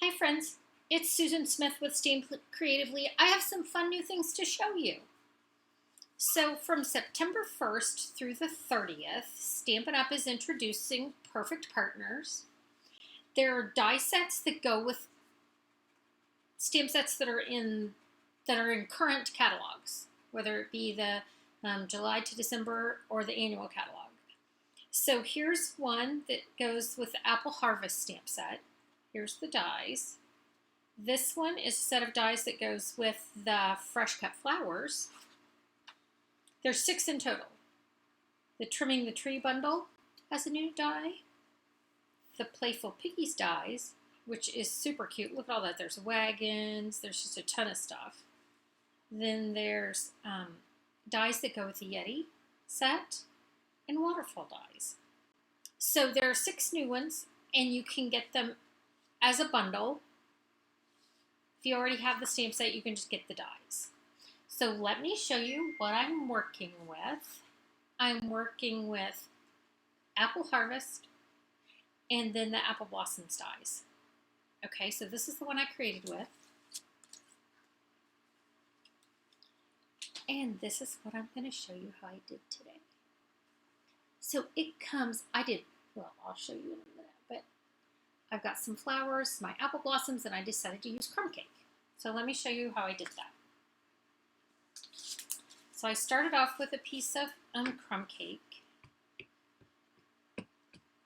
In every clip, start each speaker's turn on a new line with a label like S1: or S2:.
S1: Hi friends, it's Susan Smith with StampCreatively. I have some fun new things to show you. So from September 1st through the 30th, Stampin' Up! Is introducing Perfect Partners. There are die sets that go with stamp sets that are in current catalogs, whether it be the July to December or the annual catalog. So here's one that goes with the Apple Harvest stamp set. Here's the dies. This one is a set of dies that goes with the Fresh Cut Flowers. There's 6 in total. The Trimming the Tree bundle has a new die. The Playful Piggies dies, which is super cute. Look at all that. There's wagons. There's just a ton of stuff. Then there's dies that go with the Yeti set and waterfall dies. So there are 6 new ones, and you can get them as a bundle. If you already have the stamp set, you can just get the dies. So let me show you what I'm working with. I'm working with Apple Harvest and then the Apple Blossoms dies. Okay, so this is the one I created with. And this is what I'm going to show you how I did today. So it comes, I'll show you in a minute, but I've got some flowers, my apple blossoms, and I decided to use crumb cake. So let me show you how I did that. So I started off with a piece of crumb cake,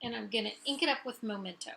S1: and I'm going to ink it up with Memento.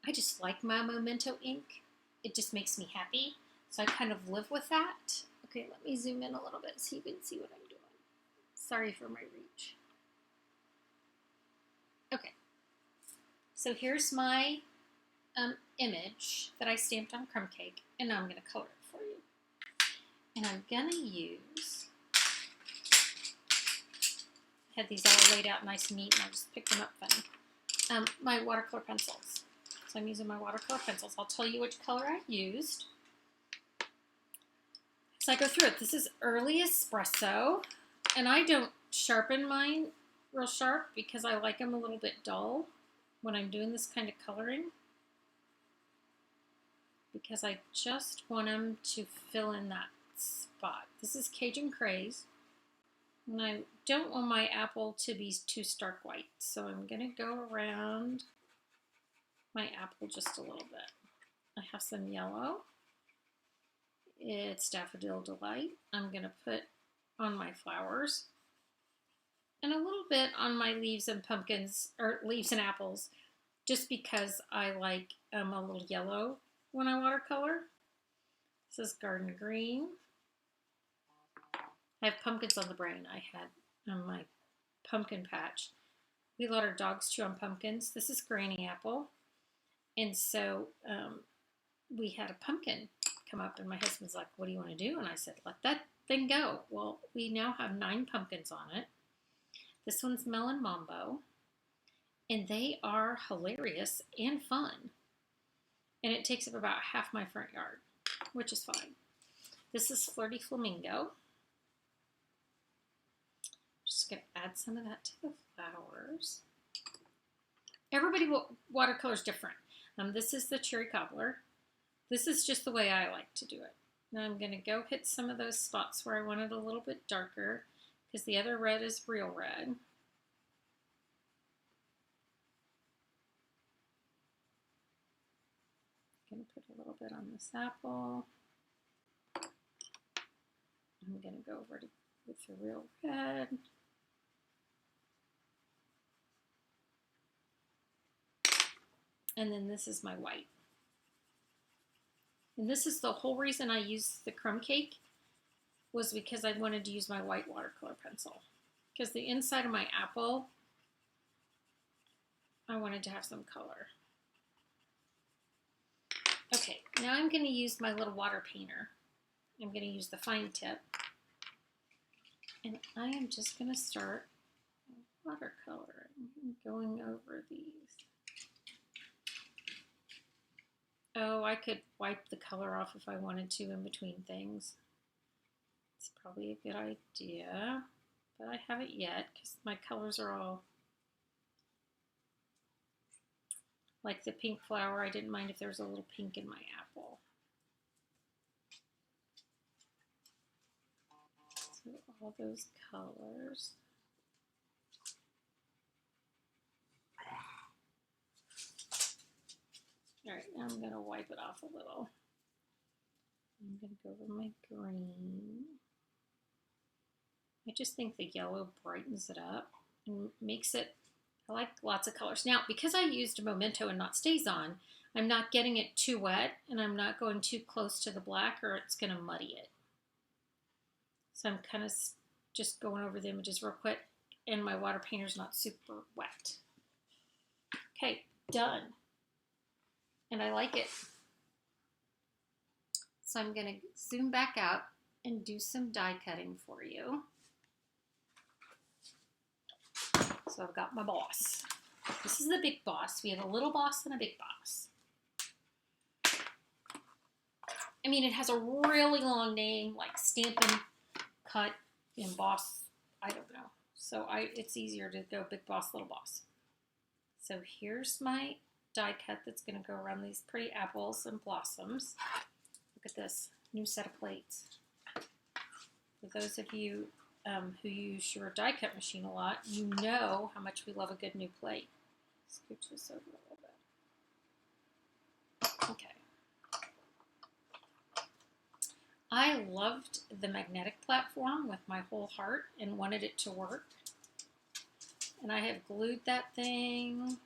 S1: I just like my Memento ink. It just makes me happy, so I kind of live with that. Okay, let me zoom in a little bit so you can see what I'm doing. Sorry for my reach. Okay, so here's my image that I stamped on crumb cake, and now I'm going to color it for you. And I'm going to use, I had these all laid out nice and neat, and I just picked them up funny, my watercolor pencils. So I'm using my watercolor pencils. I'll tell you which color I used. So I go through it. This is Early Espresso, and I don't sharpen mine real sharp because I like them a little bit dull when I'm doing this kind of coloring, because I just want them to fill in that spot. This is Cajun Craze, and I don't want my apple to be too stark white, so I'm going to go around my apple just a little bit. I have some yellow. It's Daffodil Delight. I'm going to put on my flowers and a little bit on my leaves and pumpkins, or leaves and apples, just because I like a little yellow when I watercolor. This is Garden Green. I have pumpkins on the brain. I had on my pumpkin patch. We let our dogs chew on pumpkins. This is Granny Apple. And so we had a pumpkin come up, and my husband's like, "What do you want to do?" And I said, "Let that thing go." Well, we now have 9 pumpkins on it. This one's Melon Mambo, and they are hilarious and fun. And it takes up about half my front yard, which is fine. This is Flirty Flamingo. Just going to add some of that to the flowers. Everybody watercolors different. This is the Cherry Cobbler. This is just the way I like to do it. Now I'm going to go hit some of those spots where I want it a little bit darker, because the other red is real red. I'm going to put a little bit on this apple. I'm going to go over with the real red. And then this is my white. And this is the whole reason I used the crumb cake, was because I wanted to use my white watercolor pencil. Because the inside of my apple, I wanted to have some color. Okay, now I'm going to use my little water painter. I'm going to use the fine tip. And I am just going to start watercoloring, going over these. Oh, I could wipe the color off if I wanted to in between things. It's probably a good idea, but I haven't yet because my colors are all Like the pink flower, I didn't mind if there was a little pink in my apple. So all those colors. All right, now I'm gonna wipe it off a little. I'm gonna go over my green. I just think the yellow brightens it up and makes it, I like lots of colors. Now, because I used Memento and not StazOn, I'm not getting it too wet and I'm not going too close to the black or it's gonna muddy it. So I'm kind of just going over the images real quick and my water painter's not super wet. Okay, done. And I like it. So I'm gonna zoom back out and do some die cutting for you. So I've got my boss. This is the big boss. We have a little boss and a big boss. I mean, it has a really long name, like Stampin' Cut, Emboss, I don't know. So it's easier to go big boss, little boss. So here's my die cut that's going to go around these pretty apples and blossoms. Look at this new set of plates. For those of you who use your die cut machine a lot, you know how much we love a good new plate. Scooch this over a little bit. Okay. I loved the magnetic platform with my whole heart and wanted it to work. And I have glued that thing.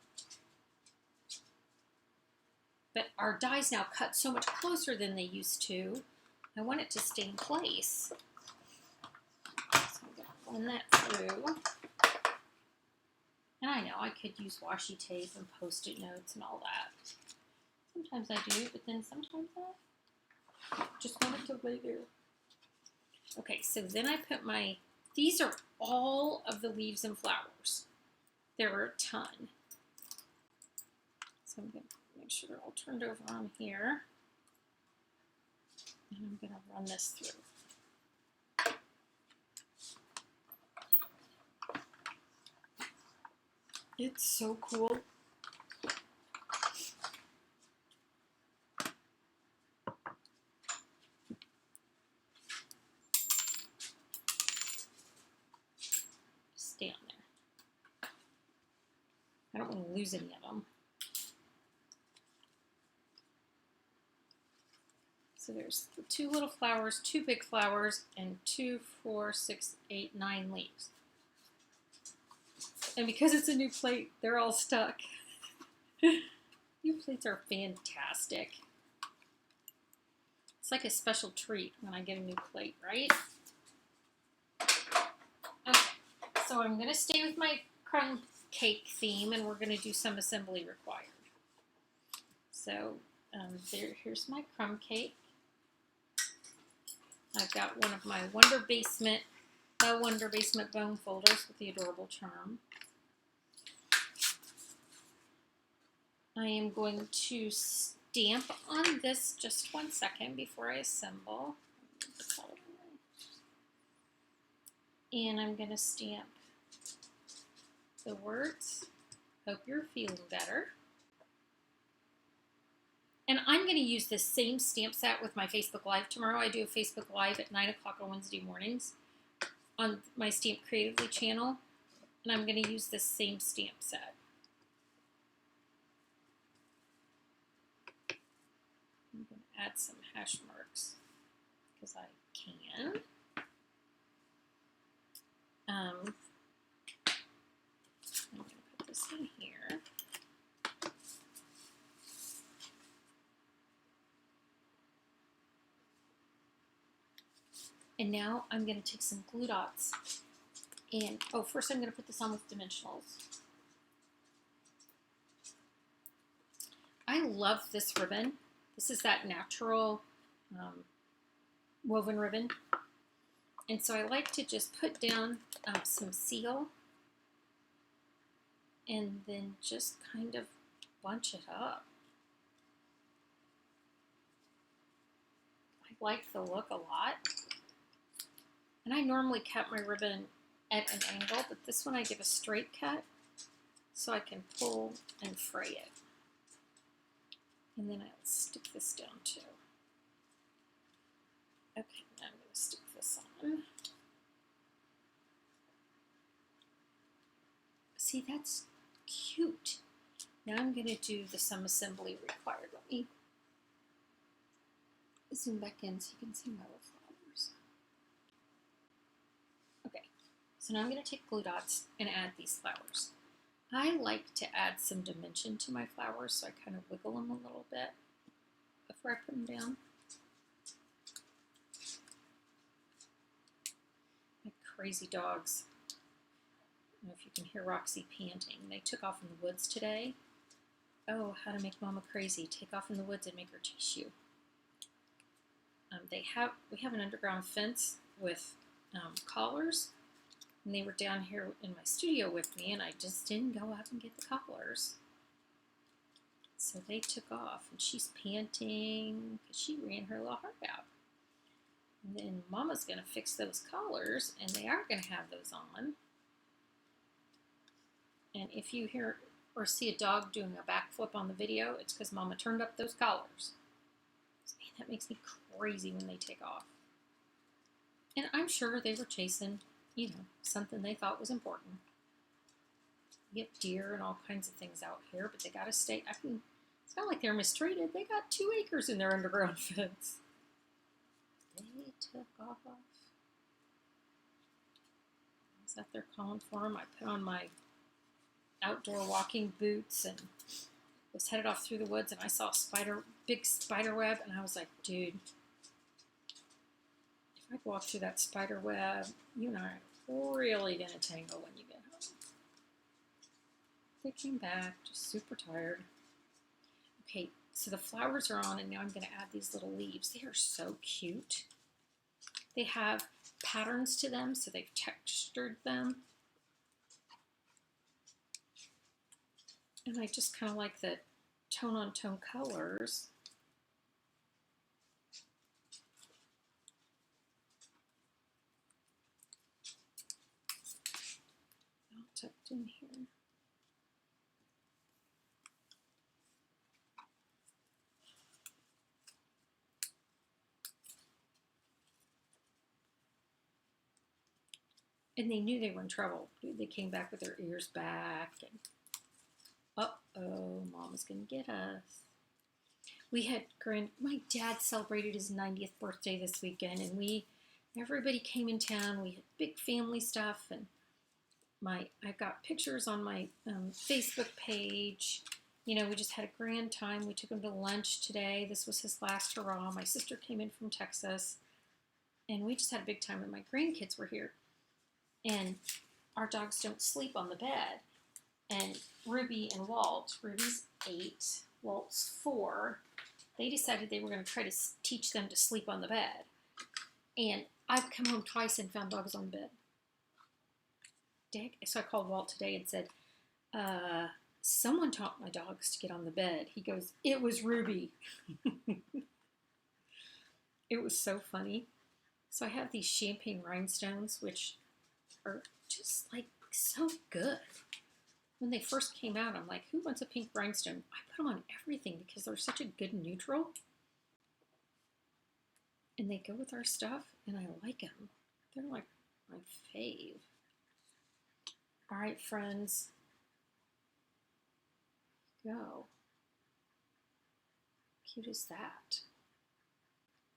S1: But our dies now cut so much closer than they used to. I want it to stay in place. So I'm going to run that through. And I know I could use washi tape and post-it notes and all that. Sometimes I do, but then sometimes I just want it to lay there. Okay, so then I put my, these are all of the leaves and flowers. There are a ton. So I'm going to make sure they're all turned over on here. And I'm going to run this through. It's so cool. Stay on there. I don't want to lose any of them. So there's the 2 little flowers, 2 big flowers, and 2, 4, 6, 8, 9 leaves. And because it's a new plate, they're all stuck. New plates are fantastic. It's like a special treat when I get a new plate, right? Okay, so I'm going to stay with my crumb cake theme, and we're going to do some assembly required. So here's my crumb cake. I've got one of my Wonder Basement bone folders with the adorable charm. I am going to stamp on this just 1 second before I assemble. And I'm going to stamp the words, "Hope you're feeling better." And I'm going to use this same stamp set with my Facebook Live tomorrow. I do a Facebook Live at 9 o'clock on Wednesday mornings on my StampCreatively channel. And I'm going to use this same stamp set. I'm going to add some hash marks because I can. I'm going to put this in here. And now I'm going to take some glue dots and, first I'm going to put this on with dimensionals. I love this ribbon. This is that natural woven ribbon. And so I like to just put down some seal and then just kind of bunch it up. I like the look a lot. And I normally cut my ribbon at an angle, but this one I give a straight cut so I can pull and fray it. And then I'll stick this down too. Okay, now I'm going to stick this on. See, that's cute. Now I'm going to do the sum assembly required. Let me zoom back in so you can see my little flowers. Okay, so now I'm going to take glue dots and add these flowers. I like to add some dimension to my flowers, so I kind of wiggle them a little bit before I put them down. My crazy dogs. I don't know if you can hear Roxy panting. They took off in the woods today. Oh, how to make Mama crazy. Take off in the woods and make her chase you. We have an underground fence with collars, and they were down here in my studio with me, and I just didn't go up and get the collars. So they took off, and she's panting because she ran her little heart out. And then Mama's going to fix those collars, and they are going to have those on. And if you hear or see a dog doing a backflip on the video, it's because Mama turned up those collars. Man, that makes me crazy when they take off. And I'm sure they were chasing, something they thought was important. You get deer and all kinds of things out here, but they got to stay. It's not like they're mistreated. They got 2 acres in their underground fence. They took off. Is that they're calling for them? I put on my outdoor walking boots and was headed off through the woods, and I saw a big spider web, and I was like, dude, if I walk through that spider web, you and I are really going to tangle when you get home. They came back just super tired. Okay, so the flowers are on, and now I'm going to add these little leaves. They are so cute. They have patterns to them, so they've textured them. And I just kind of like the tone-on-tone colors. All tucked in here. And they knew they were in trouble. They came back with their ears back, and uh-oh, Mama's gonna get us. We had my dad celebrated his 90th birthday this weekend, and everybody came in town. We had big family stuff, and I've got pictures on my Facebook page. We just had a grand time. We took him to lunch today. This was his last hurrah. My sister came in from Texas, and we just had a big time, and my grandkids were here. And our dogs don't sleep on the bed. And Ruby and Walt, Ruby's 8, Walt's 4, they decided they were going to try to teach them to sleep on the bed. And I've come home twice and found dogs on the bed. So I called Walt today and said, someone taught my dogs to get on the bed. He goes, it was Ruby. It was so funny. So I have these champagne rhinestones, which are just like so good. When they first came out, I'm like, who wants a pink rhinestone? I put them on everything because they're such a good neutral. And they go with our stuff, and I like them. They're like my fave. All right, friends. Go. Cute is that?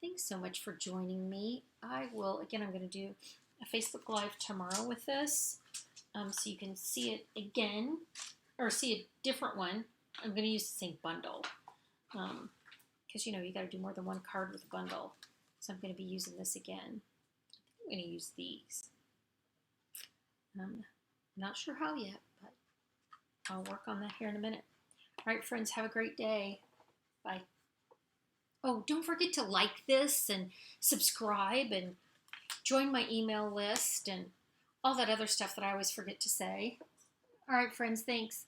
S1: Thanks so much for joining me. I'm going to do a Facebook Live tomorrow with this. So you can see it again, or see a different one. I'm going to use the same bundle, because you got to do more than one card with a bundle. So I'm going to be using this again. I'm going to use these. I'm not sure how yet, but I'll work on that here in a minute. All right, friends, have a great day. Bye. Oh, don't forget to like this and subscribe and join my email list and all that other stuff that I always forget to say. All right, friends, thanks.